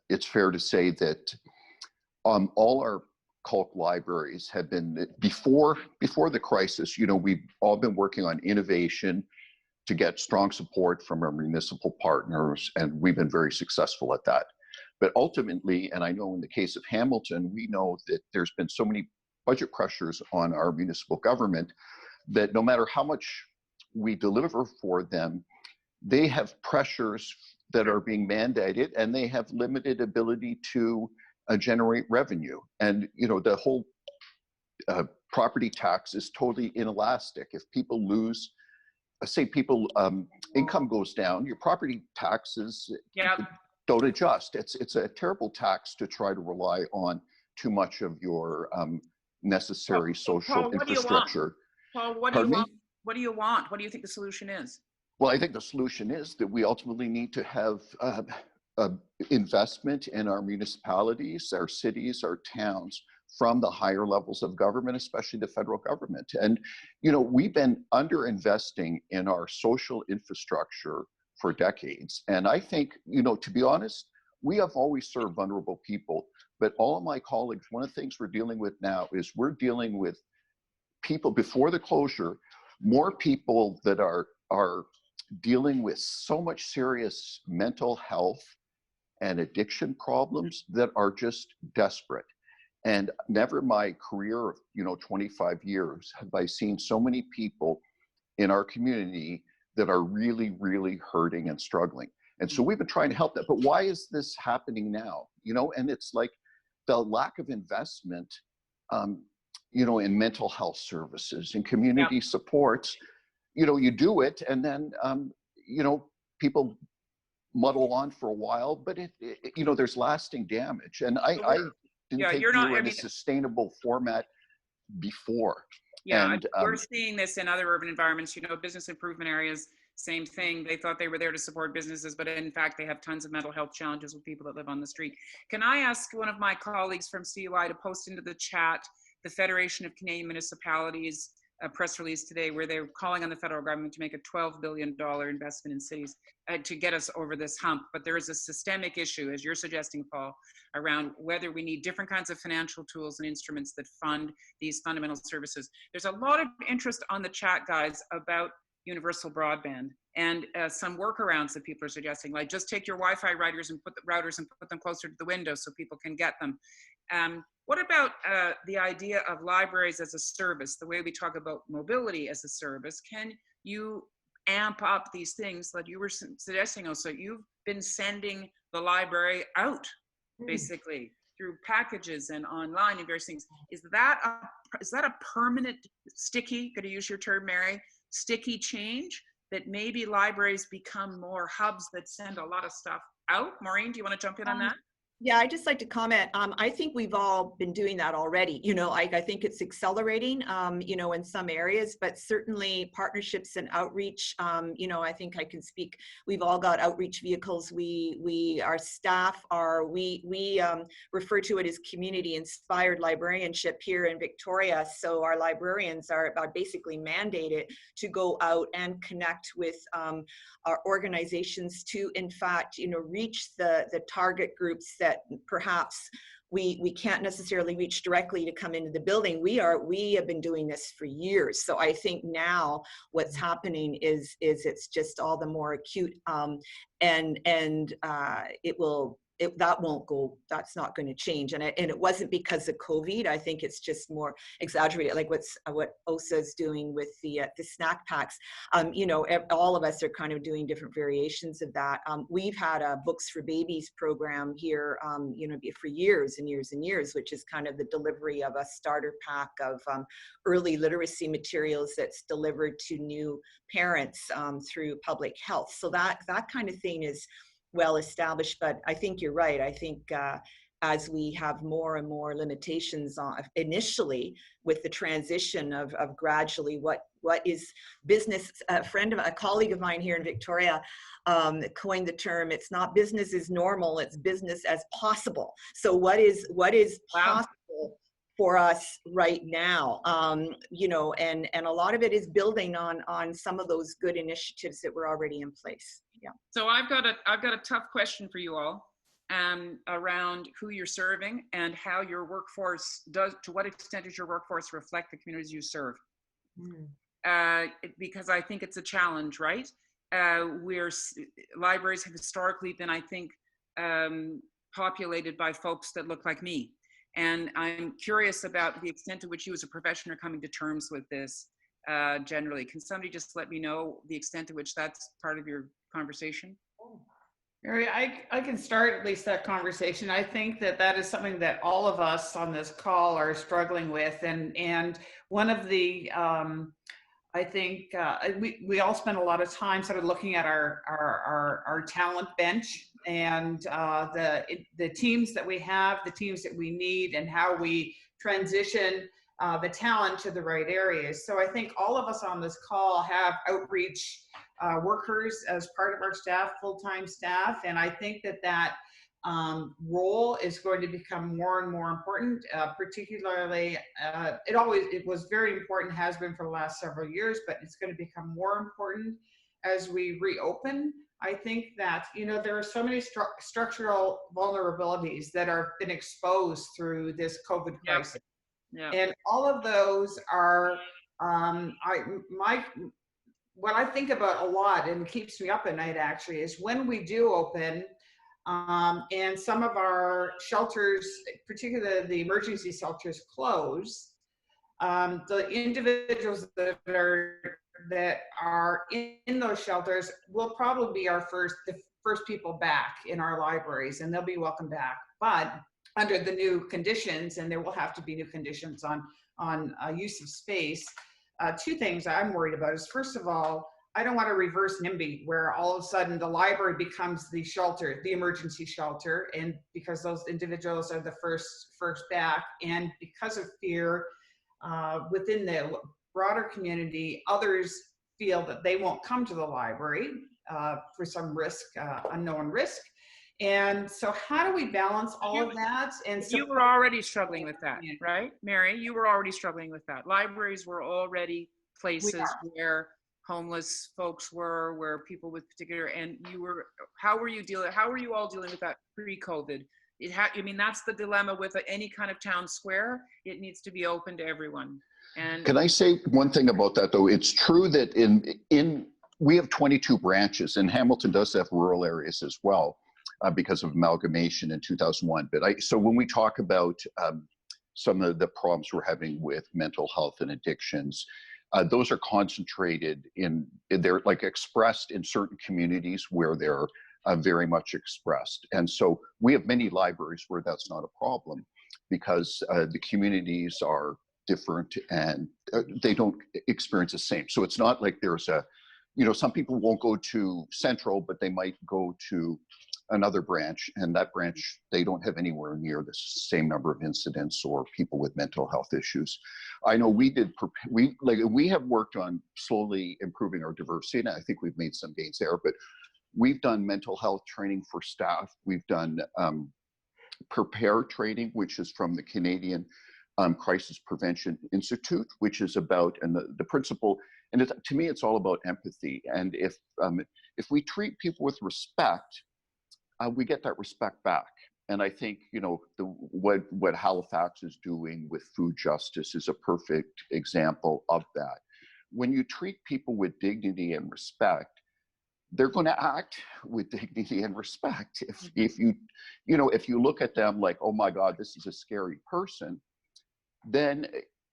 it's fair to say that all our Culk libraries have been, before the crisis, you know, we've all been working on innovation to get strong support from our municipal partners, and we've been very successful at that. But ultimately, and I know in the case of Hamilton, we know that there's been so many budget pressures on our municipal government that no matter how much we deliver for them, they have pressures that are being mandated, and they have limited ability to generate revenue. And you know, the whole property tax is totally inelastic. If people lose, say people income goes down, your property taxes don't adjust. It's a terrible tax to try to rely on too much of your necessary social infrastructure. Paul, what do you want? What do you want? What do you think the solution is? Well, I think the solution is that we ultimately need to have investment in our municipalities, our cities, our towns from the higher levels of government, especially the federal government. And, you know, we've been underinvesting in our social infrastructure for decades. And I think, you know, to be honest, we have always served vulnerable people, but all of my colleagues, one of the things we're dealing with now is we're dealing with people before the closure, more people that are dealing with so much serious mental health and addiction problems that are just desperate. And never in my career of, you know, 25 years have I seen so many people in our community that are really, really hurting and struggling. And so we've been trying to help that. But why is this happening now? You know, and it's like the lack of investment, you know, in mental health services and community supports. You know, you do it, and then, you know, people muddle on for a while, but you know, there's lasting damage. And I didn't think we were in a sustainable format before. Yeah, and, we're seeing this in other urban environments, you know, business improvement areas, same thing. They thought they were there to support businesses, but in fact, they have tons of mental health challenges with people that live on the street. Can I ask one of my colleagues from CUI to post into the chat the Federation of Canadian Municipalities press release today where they're calling on the federal government to make a $12 billion investment in cities to get us over this hump. But there is a systemic issue, as you're suggesting, Paul, around whether we need different kinds of financial tools and instruments that fund these fundamental services. There's a lot of interest on the chat, guys, about universal broadband and some workarounds that people are suggesting, like just take your Wi-Fi routers and put them closer to the window so people can get them. What about the idea of libraries as a service, the way we talk about mobility as a service? Can you amp up these things that you were suggesting also? You've been sending the library out, basically, through packages and online and various things. Is that a permanent, sticky, going to use your term, Mary, sticky change, that maybe libraries become more hubs that send a lot of stuff out? Maureen, do you want to jump in on that? Yeah, I'd just like to comment. I think we've all been doing that already. You know, I think it's accelerating, you know, in some areas, but certainly partnerships and outreach, you know, I think I can speak. We've all got outreach vehicles. Our staff are, we refer to it as community inspired librarianship here in Victoria. So our librarians are basically mandated to go out and connect with our organizations to, in fact, you know, reach the target groups that perhaps we can't necessarily reach directly to come into the building. We have been doing this for years. So I think now what's happening is it's just all the more acute, and it will that won't go, that's not going to change. And it wasn't because of COVID. I think it's just more exaggerated, like what Åsa is doing with the snack packs. You know, all of us are kind of doing different variations of that. We've had a Books for Babies program here, you know, for years and years and years, which is kind of the delivery of a starter pack of early literacy materials that's delivered to new parents through public health. So that kind of thing is well established. But I think you're right. I think as we have more and more limitations on initially with the transition of gradually what is business. A colleague of mine here in Victoria coined the term, it's not business as normal, it's business as possible. So what is possible for us right now, you know, and a lot of it is building on some of those good initiatives that were already in place. Yeah. So I've got a tough question for you all around who you're serving and how your workforce to what extent does your workforce reflect the communities you serve? Because I think it's a challenge, right? Libraries have historically been, I think, populated by folks that look like me. And I'm curious about the extent to which you as a profession are coming to terms with this generally. Can somebody just let me know the extent to which that's part of your conversation? Mary, I can start at least that conversation. I think that is something that all of us on this call are struggling with. And one of the, I think we all spend a lot of time sort of looking at our talent bench and the teams that we have, the teams that we need, and how we transition the talent to the right areas. So I think all of us on this call have outreach workers as part of our staff, full-time staff, and I think that role is going to become more and more important, particularly, it was very important, has been for the last several years, but it's going to become more important as we reopen. I think that, you know, there are so many structural vulnerabilities that have been exposed through this COVID crisis. Yep. And all of those are, what I think about a lot and keeps me up at night actually is when we do open, and some of our shelters, particularly the emergency shelters, close, the individuals that are in those shelters will probably be the first people back in our libraries, and they'll be welcome back, but under the new conditions, and there will have to be new conditions on use of space. Two things I'm worried about is, first of all, I don't want to reverse NIMBY where all of a sudden the library becomes the shelter, the emergency shelter, and because those individuals are the first back, and because of fear within the broader community, others feel that they won't come to the library for some risk, unknown risk. And so how do we balance all of that? And you were already struggling with that, right, Mary? You were already struggling with that. Libraries were already places where homeless folks were, where people with particular, and how were you all dealing with that pre-COVID? I mean, that's the dilemma with any kind of town square. It needs to be open to everyone. And can I say one thing about that though? It's true that we have 22 branches, and Hamilton does have rural areas as well. Because of amalgamation in 2001. But so when we talk about some of the problems we're having with mental health and addictions, those are concentrated they're like expressed in certain communities where they're very much expressed. And so we have many libraries where that's not a problem because the communities are different and they don't experience the same. So it's not like there's some people won't go to Central, but they might go to another branch, and that branch, they don't have anywhere near the same number of incidents or people with mental health issues. I know we have worked on slowly improving our diversity, and I think we've made some gains there, but we've done mental health training for staff. We've done prepare training, which is from the Canadian Crisis Prevention Institute, which is about, and the principle, and to me, it's all about empathy. And if we treat people with respect, we get that respect back. And I think, what Halifax is doing with food justice is a perfect example of that. When you treat people with dignity and respect, they're going to act with dignity and respect. If you look at them like, oh my God, this is a scary person, then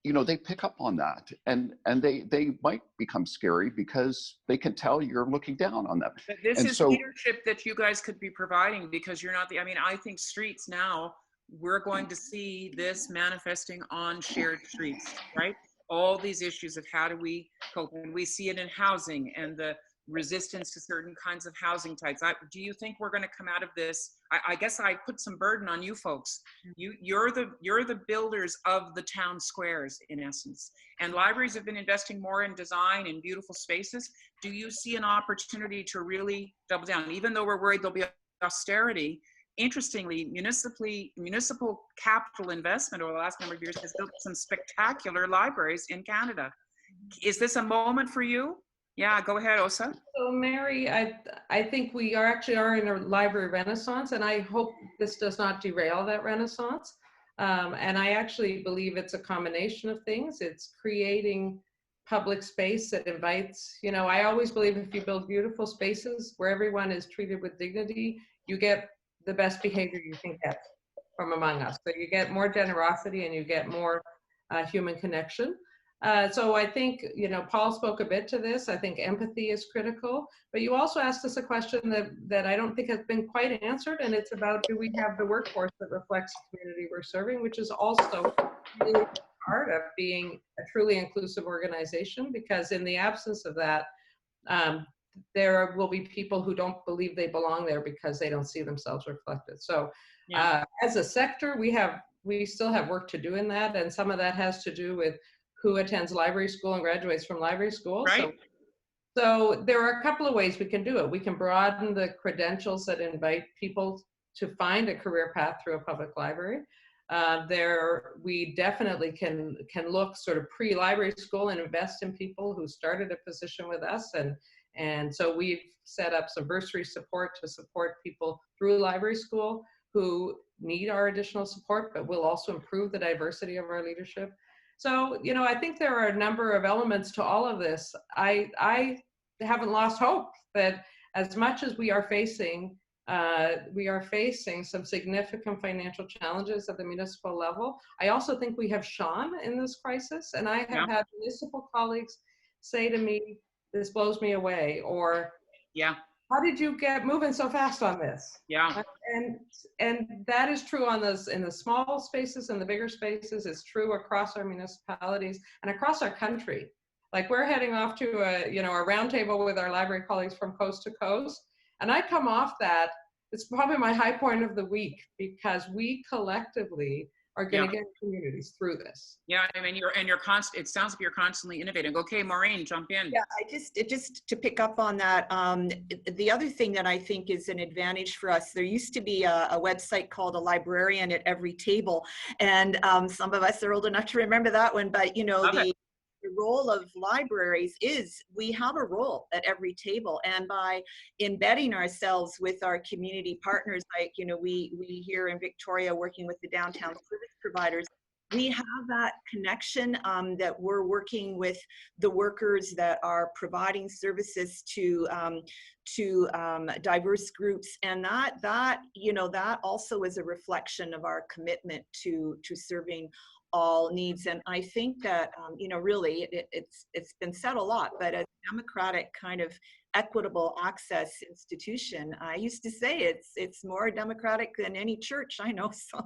they pick up on that, and they might become scary because they can tell you're looking down on them. But this is leadership that you guys could be providing, because you're not I think streets now, we're going to see this manifesting on shared streets, right? All these issues of how do we cope, and we see it in housing and the resistance to certain kinds of housing types. Do you think we're going to come out of this? I guess I put some burden on you folks. You're the builders of the town squares, in essence. And libraries have been investing more in design and beautiful spaces. Do you see an opportunity to really double down, even though we're worried there'll be austerity? Interestingly, municipal capital investment over the last number of years has built some spectacular libraries in Canada. Is this a moment for you? Yeah, go ahead, Åsa. So Mary, I think we are in a library renaissance, and I hope this does not derail that renaissance. And I actually believe it's a combination of things. It's creating public space that invites, I always believe if you build beautiful spaces where everyone is treated with dignity, you get the best behavior you can get from among us. So you get more generosity and you get more human connection. So I think, Paul spoke a bit to this. I think empathy is critical, but you also asked us a question that I don't think has been quite answered, and it's about, do we have the workforce that reflects the community we're serving, which is also really part of being a truly inclusive organization, because in the absence of that, there will be people who don't believe they belong there because they don't see themselves reflected. So as a sector, we still have work to do in that, and some of that has to do with who attends library school and graduates from library school. Right. So there are a couple of ways we can do it. We can broaden the credentials that invite people to find a career path through a public library. We definitely can look sort of pre-library school and invest in people who started a position with us. And so we've set up some bursary support to support people through library school who need our additional support, but will also improve the diversity of our leadership. So, I think there are a number of elements to all of this. I haven't lost hope that as much as we are facing some significant financial challenges at the municipal level, I also think we have shone in this crisis. And I have had municipal colleagues say to me, this blows me away, or how did you get moving so fast on this? Yeah. And that is true on in the small spaces and the bigger spaces. It's true across our municipalities and across our country. Like, we're heading off to a roundtable with our library colleagues from coast to coast. And I come off that, it's probably my high point of the week, because we collectively are going to get communities through this. Yeah, I mean, it sounds like you're constantly innovating. Okay, Maureen, jump in. Yeah, just to pick up on that, the other thing that I think is an advantage for us, there used to be a website called A Librarian at Every Table, and some of us are old enough to remember that one, but the role of libraries is we have a role at every table, and by embedding ourselves with our community partners, like we here in Victoria working with the downtown service providers, we have that connection that we're working with the workers that are providing services to diverse groups, and that also is a reflection of our commitment to serving all needs. And I think that really it's been said a lot, but a democratic kind of equitable access institution, I used to say it's more democratic than any church I know. So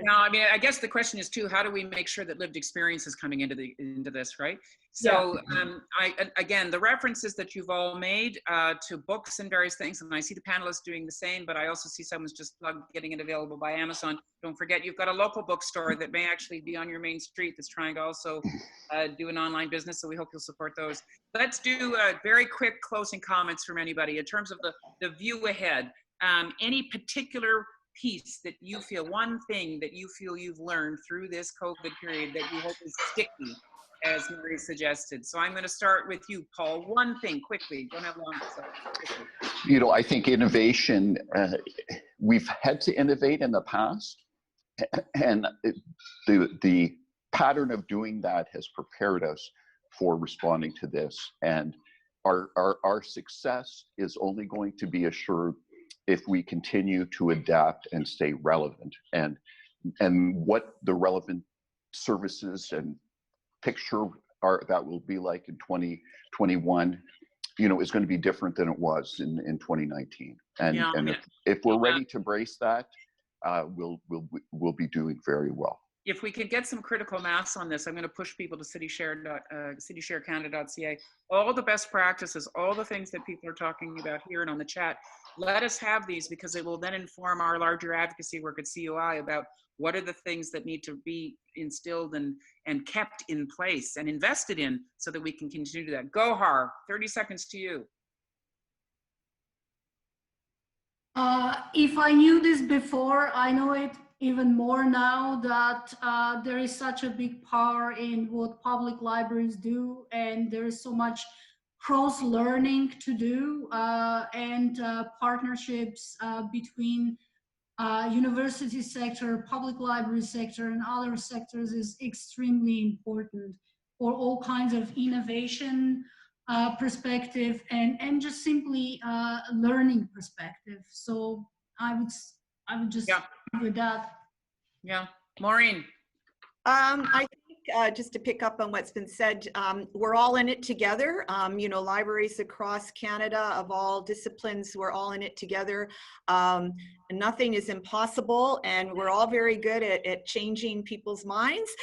Now, I mean, I guess the question is too, how do we make sure that lived experience is coming into this, right? So again, the references that you've all made to books and various things, and I see the panelists doing the same, but I also see someone's just getting it available by Amazon. Don't forget, you've got a local bookstore that may actually be on your main street that's trying to also do an online business, so we hope you'll support those. Let's do very quick closing comments from anybody in terms of the view ahead. Any particular piece that you feel, one thing that you feel you've learned through this COVID period that you hope is sticky, as Marie suggested. So I'm going to start with you, Paul. One thing, quickly. Don't have long to say. I think innovation, we've had to innovate in the past, and the pattern of doing that has prepared us for responding to this. And our success is only going to be assured if we continue to adapt and stay relevant. And what the relevant services and picture that will be like in 2021, is going to be different than it was in 2019. And if we're ready to embrace that, we'll be doing very well. If we could get some critical mass on this, I'm going to push people to citysharecanada.ca. All the best practices, all the things that people are talking about here and on the chat, let us have these, because it will then inform our larger advocacy work at CUI about what are the things that need to be instilled and kept in place and invested in so that we can continue to do that. Gohar, 30 seconds to you. If I knew this before, I know it even more now, that there is such a big power in what public libraries do, and there is so much cross-learning to do, and partnerships between university sector, public library sector, and other sectors is extremely important for all kinds of innovation perspective and just simply learning perspective. So I would just with that. Yeah, Maureen. I think just to pick up on what's been said, we're all in it together. Libraries across Canada of all disciplines, we're all in it together. Nothing is impossible, and we're all very good at changing people's minds.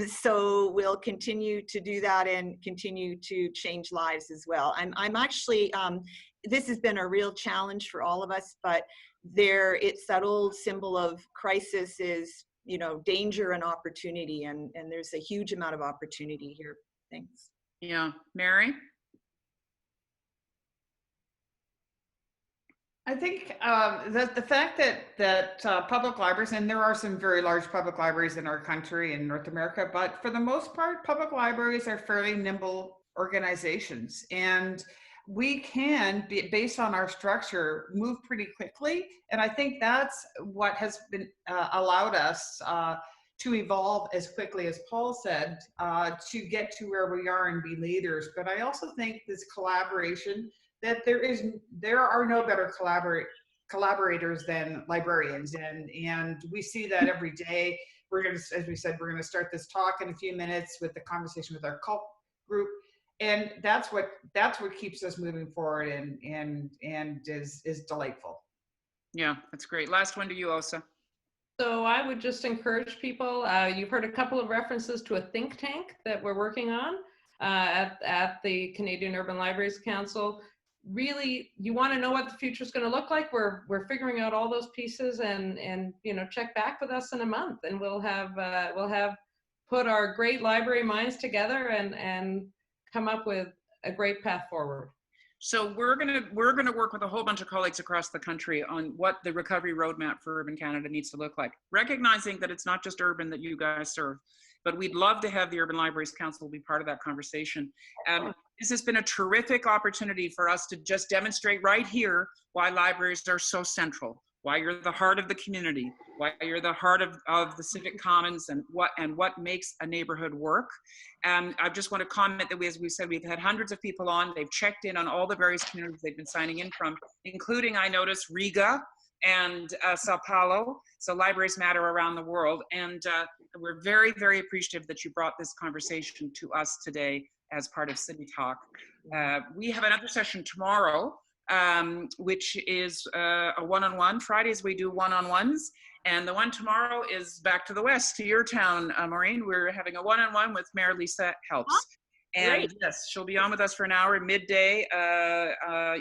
So we'll continue to do that and continue to change lives as well. I'm actually, this has been a real challenge for all of us, but it's that old symbol of crisis is, danger and opportunity, and there's a huge amount of opportunity here. Thanks. Yeah, Mary? I think that the fact that public libraries, and there are some very large public libraries in our country in North America, but for the most part, public libraries are fairly nimble organizations, and we can, based on our structure, move pretty quickly. And I think that's what has been allowed us to evolve as quickly as Paul said, to get to where we are and be leaders. But I also think this collaboration, that there are no better collaborators than librarians, and we see that every day. We're going to, as we said, we're going to start this talk in a few minutes with the conversation with our CULT group. And that's what keeps us moving forward and is delightful. Yeah, that's great. Last one to you, Åsa. So I would just encourage people, you've heard a couple of references to a think tank that we're working on at the Canadian Urban Libraries Council. Really, you want to know what the future is going to look like. We're figuring out all those pieces, and check back with us in a month, and we'll have put our great library minds together and come up with a great path forward. So we're gonna work with a whole bunch of colleagues across the country on what the recovery roadmap for Urban Canada needs to look like, recognizing that it's not just urban that you guys serve, but we'd love to have the Urban Libraries Council be part of that conversation. This has been a terrific opportunity for us to just demonstrate right here why libraries are so central, why you're the heart of the community, why you're the heart of the civic commons, and what makes a neighborhood work. I just want to comment that as we said, we've had hundreds of people on. They've checked in on all the various communities they've been signing in from, including, I noticed, Riga and Sao Paulo. So libraries matter around the world. And we're very, very appreciative that you brought this conversation to us today as part of City Talk. We have another session tomorrow, which is a one-on-one. Fridays we do one-on-ones, and the one tomorrow is back to the west, to your town, Maureen. We're having a one-on-one with Mayor Lisa Helps. And great. Yes, she'll be on with us for an hour, midday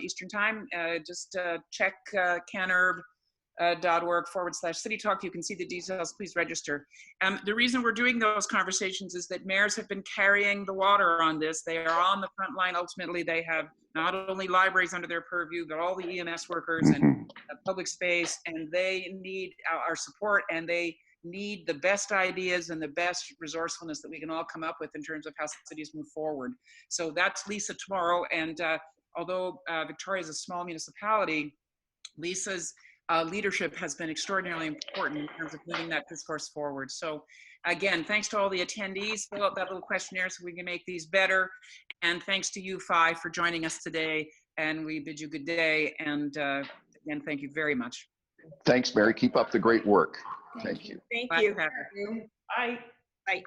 Eastern time. Just check canurb.org/City Talk. You can see the details. Please register. The reason we're doing those conversations is that mayors have been carrying the water on this. They are on the front line. Ultimately, they have not only libraries under their purview, but all the EMS workers and public space, and they need our support, and they need the best ideas and the best resourcefulness that we can all come up with in terms of how cities move forward. So that's Lisa tomorrow, and although Victoria is a small municipality, Lisa's leadership has been extraordinarily important in terms of moving that discourse forward. So again, thanks to all the attendees. Fill out that little questionnaire so we can make these better. And thanks to you, Phi, for joining us today. And we bid you good day. And again, thank you very much. Thanks, Mary. Keep up the great work. Thank you. Thank Glad you. to have you. Bye. Bye.